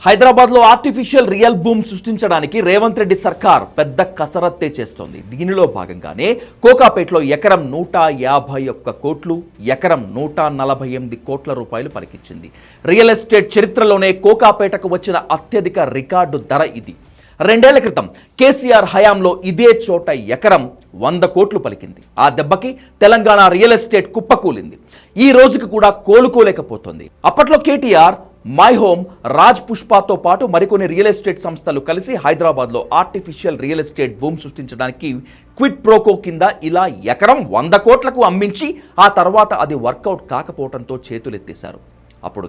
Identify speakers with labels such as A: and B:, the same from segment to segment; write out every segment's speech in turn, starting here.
A: హైదరాబాద్లో artificial real boom సృష్టించడానికి రేవంత్ రెడ్డి సర్కార్ పెద్ద కసరత్తే చేస్తోంది. దీనిలో భాగంగానే కోకాపేటలో ఎకరం 151 కోట్లు, ఎకరం 148 కోట్ల రూపాయలు పలికించింది. రియల్ ఎస్టేట్ చరిత్రలోనే కోకాపేటకు వచ్చిన అత్యధిక రికార్డు ధర ఇది. 2 ఏళ్ల క్రితం కేసీఆర్ హయాంలో ఇదే చోట ఎకరం 100 కోట్లు పలికింది. ఆ దెబ్బకి తెలంగాణ రియల్ ఎస్టేట్ కుప్పకూలింది. ఈ రోజుకి కూడా కోలుకోలేకపోతుంది. అప్పట్లో కేటీఆర్, మై హోమ్, రాజ్ పుష్పతో పాటు మరికొన్ని రియల్ ఎస్టేట్ సంస్థలు కలిసి హైదరాబాద్లో ఆర్టిఫిషియల్ రియల్ ఎస్టేట్ బూమ్ సృష్టించడానికి క్విట్ ప్రోకో కింద ఇలా ఎకరం 100 కోట్లకు అమ్మించి ఆ తర్వాత అది వర్కౌట్ కాకపోవడంతో చేతులెత్తేశారు. అప్పుడు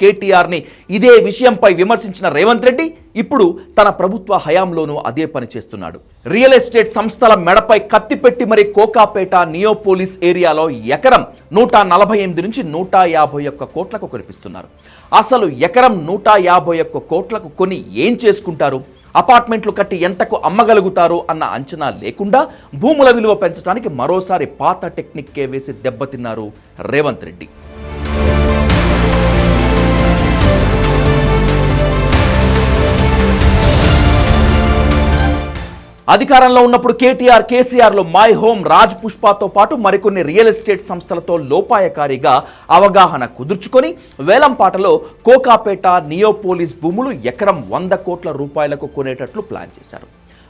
A: కేటీఆర్ని ఇదే విషయంపై విమర్శించిన రేవంత్ రెడ్డి ఇప్పుడు తన ప్రభుత్వ హయాంలోనూ అదే పని చేస్తున్నాడు. రియల్ ఎస్టేట్ సంస్థల మెడపై కత్తిపెట్టి మరి కోకాపేట, నియోపోలిస్ ఏరియాలో ఎకరం 148 నుంచి 151 కోట్లకు కొనిపిస్తున్నారు. అసలు ఎకరం 151 కోట్లకు కొని ఏం చేసుకుంటారు? అపార్ట్మెంట్లు కట్టి ఎంతకు అమ్మగలుగుతారు అన్న అంచనా లేకుండా భూముల విలువ పెంచడానికి మరోసారి పాత టెక్నిక్కే వేసి దెబ్బతిన్నారు రేవంత్ రెడ్డి. అధికారంలో ఉన్నప్పుడు కేసీఆర్లో మై హోమ్, రాజ్ పుష్పతో పాటు మరికొన్ని రియల్ ఎస్టేట్ సంస్థలతో లోపాయకారిగా అవగాహన కుదుర్చుకొని వేలంపాటలో కోకాపేట, నియోపోలిస్ భూములు ఎకరం 100 కోట్ల రూపాయలకు కొనేటట్లు ప్లాన్ చేశారు.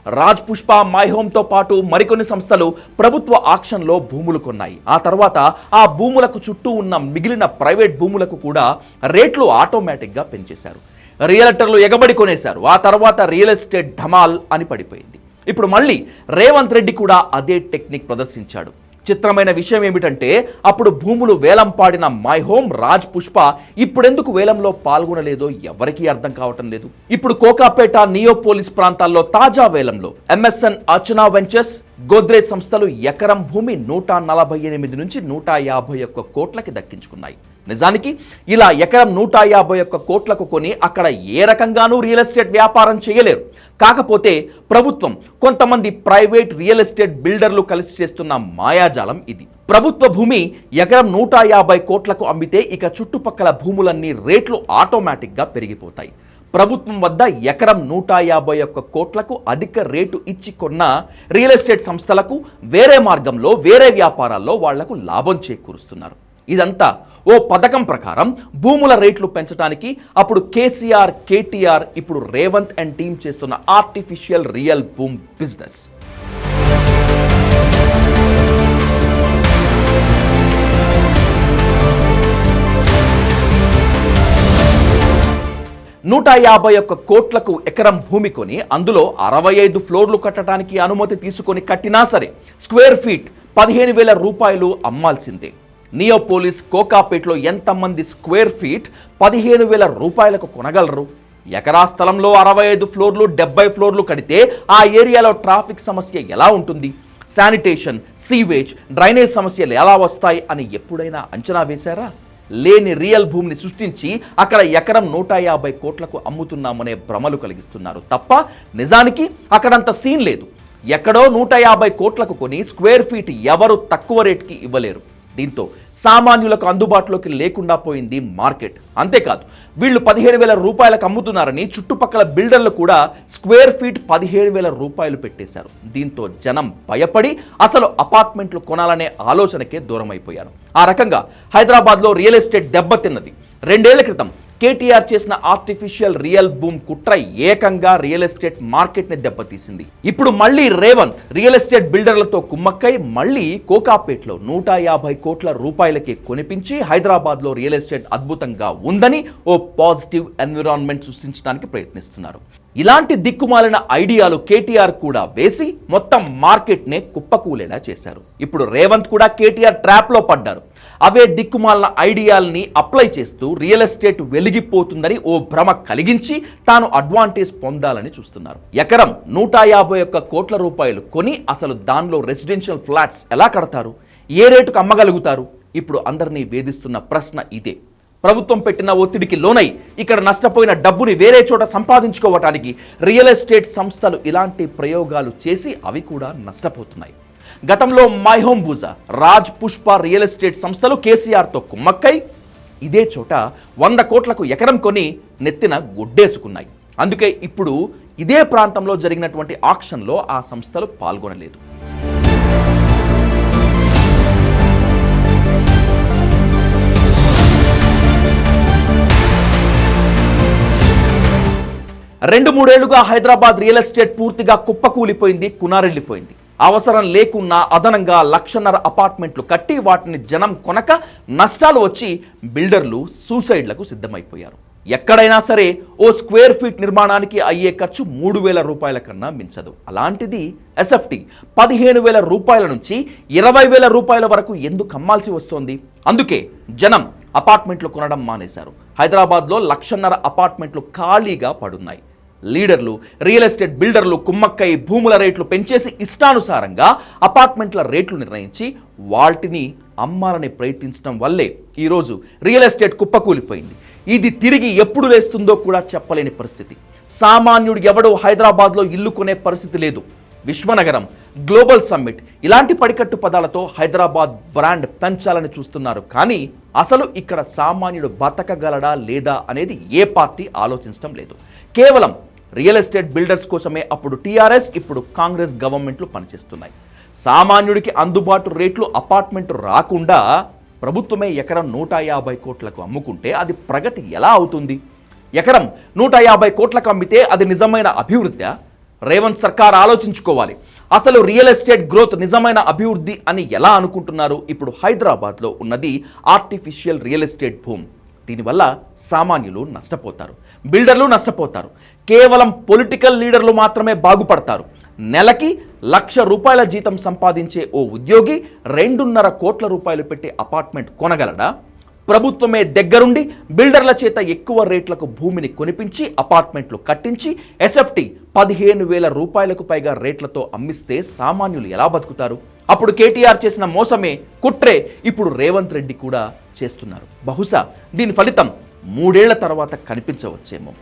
A: రాజ్ పుష్ప, మై హోమ్తో పాటు మరికొన్ని సంస్థలు ప్రభుత్వ ఆక్షన్లో భూములు కొన్నాయి. ఆ తర్వాత ఆ భూములకు చుట్టూ ఉన్న మిగిలిన ప్రైవేట్ భూములకు కూడా రేట్లు ఆటోమేటిక్గా పెంచేశారు. రియల్టర్లు ఎగబడి కొనేశారు. ఆ తర్వాత రియల్ ఎస్టేట్ ఢమాల్ అని పడిపోయింది. ఇప్పుడు మళ్ళీ రేవంత్ రెడ్డి కూడా అదే టెక్నిక్ ప్రదర్శించాడు. చిత్రమైన విషయం ఏమిటంటే అప్పుడు భూములు వేలం పాడిన మై హోమ్, రాజ్ పుష్ప ఇప్పుడెందుకు వేలంలో పాల్గొనలేదో ఎవరికీ అర్థం కావటం లేదు. ఇప్పుడు కోకాపేట, నియోపోలిస్ ప్రాంతాల్లో తాజా వేలంలో MSN అర్చనా వెంచర్స్, గోద్రేజ్ సంస్థలు ఎకరం భూమి 148 నుంచి 151 కోట్లకి దక్కించుకున్నాయి. నిజానికి ఇలా ఎకరం 151 కోట్లకు కొని అక్కడ ఏ రకంగానూ రియల్ ఎస్టేట్ వ్యాపారం చేయలేరు. కాకపోతే ప్రభుత్వం, కొంతమంది ప్రైవేట్ రియల్ ఎస్టేట్ బిల్డర్లు కలిసి చేస్తున్న మాయాజాలం ఇది. ప్రభుత్వ భూమి ఎకరం 150 కోట్లకు అమ్మితే ఇక చుట్టుపక్కల భూములన్నీ రేట్లు ఆటోమేటిక్గా పెరిగిపోతాయి. ప్రభుత్వం వద్ద ఎకరం 151 కోట్లకు అధిక రేటు ఇచ్చి కొన్న రియల్ ఎస్టేట్ సంస్థలకు వేరే మార్గంలో, వేరే వ్యాపారాల్లో వాళ్లకు లాభం చేకూరుస్తున్నారు. ఇదంతా ఓ పథకం ప్రకారం భూముల రేట్లు పెంచడానికి అప్పుడు కేటీఆర్, ఇప్పుడు రేవంత్ అండ్ టీం చేస్తున్న ఆర్టిఫిషియల్ రియల్ బూమ్ బిజినెస్. $151 కోట్లకు ఎకరం భూమి కొని అందులో 65 ఫ్లోర్లు కట్టడానికి అనుమతి తీసుకొని కట్టినా సరే స్క్వేర్ ఫీట్ 15,000 రూపాయలు అమ్మాల్సిందే. నియోపోలిస్, కోకాపేటలో ఎంతమంది స్క్వేర్ ఫీట్ 15,000 రూపాయలకు కొనగలరు? ఎకరా స్థలంలో 65 ఫ్లోర్లు, 70 ఫ్లోర్లు కడితే ఆ ఏరియాలో ట్రాఫిక్ సమస్య ఎలా ఉంటుంది? శానిటేషన్, సీవేజ్, డ్రైనేజ్ సమస్యలు ఎలా వస్తాయి అని ఎప్పుడైనా అంచనా వేశారా? లేని రియల్ భూమిని సృష్టించి అక్కడ ఎకరం 150 కోట్లకు అమ్ముతున్నామనే భ్రమలు కలిగిస్తున్నారు తప్ప నిజానికి అక్కడంత సీన్ లేదు. ఎక్కడో 150 కోట్లకు కొని స్క్వేర్ ఫీట్ ఎవరు తక్కువ రేటుకి ఇవ్వలేరు. దీంతో సామాన్యులకు అందుబాటులోకి లేకుండా పోయింది మార్కెట్. అంతేకాదు వీళ్ళు 15,000 రూపాయలకు అమ్ముతున్నారని చుట్టుపక్కల బిల్డర్లు కూడా స్క్వేర్ ఫీట్ 17,000 రూపాయలు పెట్టేశారు. దీంతో జనం భయపడి అసలు అపార్ట్మెంట్లు కొనాలనే ఆలోచనకే దూరం అయిపోయారు. ఆ రకంగా హైదరాబాద్లో రియల్ ఎస్టేట్ దెబ్బతిన్నది. 2 ఏళ్ల క్రితం కేటీఆర్ చేసిన ఆర్టిఫిషియల్ రియల్ బూమ్ కుట్ర ఏకంగా రియల్ ఎస్టేట్ మార్కెట్ని దెబ్బతీసింది. ఇప్పుడు మళ్ళీ రేవంత్ రియల్ ఎస్టేట్ బిల్డర్లతో కుమ్మక్కై మళ్ళీ కోకాపేటలో 150 కోట్ల రూపాయలకి కొనిపించి హైదరాబాద్లో రియల్ ఎస్టేట్ అద్భుతంగా ఉందని ఓ పాజిటివ్ ఎన్విరాన్మెంట్ సృష్టించడానికి ప్రయత్నిస్తున్నారు. ఇలాంటి దిక్కుమాలిన ఐడియాలు కేటీఆర్ కూడా వేసి మొత్తం మార్కెట్నే కుప్పకూలేలా చేశారు. ఇప్పుడు రేవంత్ కూడా కేటీఆర్ ట్రాప్లో పడ్డారు. అవే దిక్కుమాలిన ఐడియాల్ని అప్లై చేస్తూ రియల్ ఎస్టేట్ వెలిగిపోతుందని ఓ భ్రమ కలిగించి తాను అడ్వాంటేజ్ పొందాలని చూస్తున్నారు. ఎకరం 151 కోట్ల రూపాయలు కొని అసలు దానిలో రెసిడెన్షియల్ ఫ్లాట్స్ ఎలా కడతారు? ఏ రేటుకు అమ్మగలుగుతారు? ఇప్పుడు అందరినీ వేధిస్తున్న ప్రశ్న ఇదే. ప్రభుత్వం పెట్టిన ఒత్తిడికి లోనై ఇక్కడ నష్టపోయిన డబ్బుని వేరే చోట సంపాదించుకోవటానికి రియల్ ఎస్టేట్ సంస్థలు ఇలాంటి ప్రయోగాలు చేసి అవి కూడా నష్టపోతున్నాయి. గతంలో my home, Raj Pushpa real estate సంస్థలు కేసీఆర్తో కుమ్మక్కై ఇదే చోట 100 కోట్లకు ఎకరం కొని నెత్తిన గుడ్డేసుకున్నాయి. అందుకే ఇప్పుడు ఇదే ప్రాంతంలో జరిగినటువంటి ఆక్షన్లో ఆ సంస్థలు పాల్గొనలేదు. రెండు మూడేళ్లుగా హైదరాబాద్ రియల్ ఎస్టేట్ పూర్తిగా కుప్పకూలిపోయింది, కునారెళ్లిపోయింది. అవసరం లేకున్నా అదనంగా 1,50,000 అపార్ట్మెంట్లు కట్టి వాటిని జనం కొనక నష్టాలు వచ్చి బిల్డర్లు సూసైడ్లకు సిద్ధమైపోయారు. ఎక్కడైనా సరే ఓ స్క్వేర్ ఫీట్ నిర్మాణానికి అయ్యే ఖర్చు 3,000 రూపాయల కన్నా మించదు. అలాంటిది ఎస్ఎఫ్టీ 15,000 రూపాయల నుంచి 20,000 రూపాయల వరకు ఎందుకు అమ్మాల్సి వస్తోంది? అందుకే జనం అపార్ట్మెంట్లు కొనడం మానేశారు. హైదరాబాద్లో 1,50,000 అపార్ట్మెంట్లు ఖాళీగా పడున్నాయి. లీడర్లు, రియల్ ఎస్టేట్ బిల్డర్లు కుమ్మక్కై భూముల రేట్లు పెంచేసి ఇష్టానుసారంగా అపార్ట్మెంట్ల రేట్లు నిర్ణయించి వాటిని అమ్మాలని ప్రయత్నించడం వల్లే ఈరోజు రియల్ ఎస్టేట్ కుప్పకూలిపోయింది. ఇది తిరిగి ఎప్పుడు లేస్తుందో కూడా చెప్పలేని పరిస్థితి. సామాన్యుడు ఎవడో హైదరాబాద్లో ఇల్లు కొనే పరిస్థితి లేదు. విశ్వనగరం, గ్లోబల్ సమ్మిట్ ఇలాంటి పడికట్టు పదాలతో హైదరాబాద్ బ్రాండ్ పెంచాలని చూస్తున్నారు. కానీ అసలు ఇక్కడ సామాన్యుడు బతకగలడా లేదా అనేది ఏ పార్టీ ఆలోచించడం లేదు. కేవలం రియల్ ఎస్టేట్ బిల్డర్స్ కోసమే అప్పుడు టీఆర్ఎస్, ఇప్పుడు కాంగ్రెస్ గవర్నమెంట్లు పనిచేస్తున్నాయి. సామాన్యుడికి అందుబాటు రేట్లు అపార్ట్మెంట్ రాకుండా ప్రభుత్వమే ఎకరం 150 కోట్లకు అమ్ముకుంటే అది ప్రగతి ఎలా అవుతుంది? ఎకరం 150 కోట్లకు అమ్మితే అది నిజమైన అభివృద్ధి? రేవంత్ సర్కార్ ఆలోచించుకోవాలి. అసలు రియల్ ఎస్టేట్ గ్రోత్ నిజమైన అభివృద్ధి అని ఎలా అనుకుంటున్నారు? ఇప్పుడు హైదరాబాద్లో ఉన్నది ఆర్టిఫిషియల్ రియల్ ఎస్టేట్ భూమి. దీనివల్ల సామాన్యులు నష్టపోతారు, బిల్డర్లు నష్టపోతారు. కేవలం పొలిటికల్ లీడర్లు మాత్రమే బాగుపడతారు. నెలకి 1,00,000 రూపాయల జీతం సంపాదించే ఓ ఉద్యోగి 2.5 కోట్ల రూపాయలు పెట్టి అపార్ట్మెంట్ కొనగలడా? ప్రభుత్వమే దగ్గరుండి బిల్డర్ల చేత ఎక్కువ రేట్లకు భూమిని కొనిపించి అపార్ట్మెంట్లు కట్టించి ఎస్ఎఫ్టీ 15,000 రూపాయలకు పైగా రేట్లతో అమ్మిస్తే సామాన్యులు ఎలా బతుకుతారు? అప్పుడు కేటీఆర్ చేసిన మోసమే, కుట్రే ఇప్పుడు రేవంత్ రెడ్డి కూడా చేస్తున్నారు. బహుశా దీని ఫలితం 3 ఏళ్ల తర్వాత కనిపించవచ్చేమో.